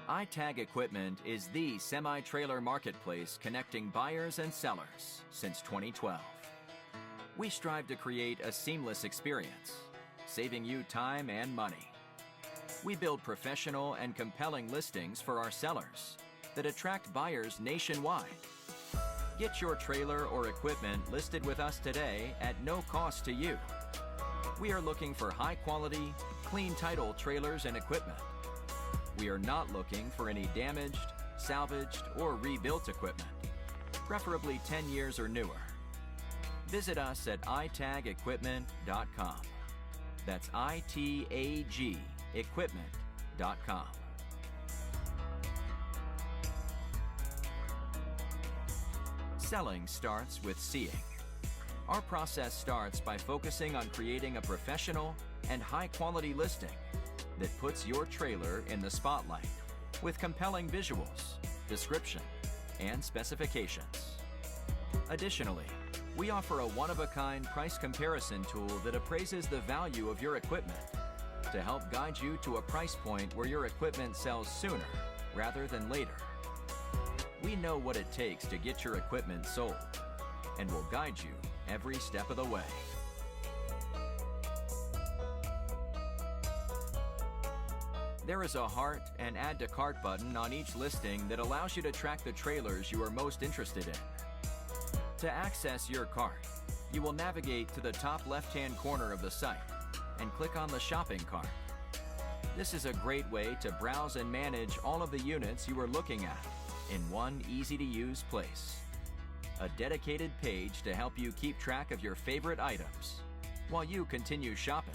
iTag Equipment is the semi-trailer marketplace connecting buyers and sellers since 2012. We strive to create a seamless experience, saving you time and money. We build professional and compelling listings for our sellers that attract buyers nationwide. Get your trailer or equipment listed with us today at no cost to you. We are looking for high-quality, clean title trailers and equipment. We are not looking for any damaged, salvaged, or rebuilt equipment, preferably 10 years or newer. Visit us at itagequipment.com. That's ITAG equipment.com. Selling starts with seeing. Our process starts by focusing on creating a professional and high-quality listing that puts your trailer in the spotlight with compelling visuals, description, and specifications. Additionally, we offer a one-of-a-kind price comparison tool that appraises the value of your equipment to help guide you to a price point where your equipment sells sooner rather than later. We know what it takes to get your equipment sold and will guide you every step of the way. There is a heart and add to cart button on each listing that allows you to track the trailers you are most interested in. To access your cart, you will navigate to the top left-hand corner of the site and click on the shopping cart. This is a great way to browse and manage all of the units you are looking at in one easy-to-use place. A dedicated page to help you keep track of your favorite items while you continue shopping.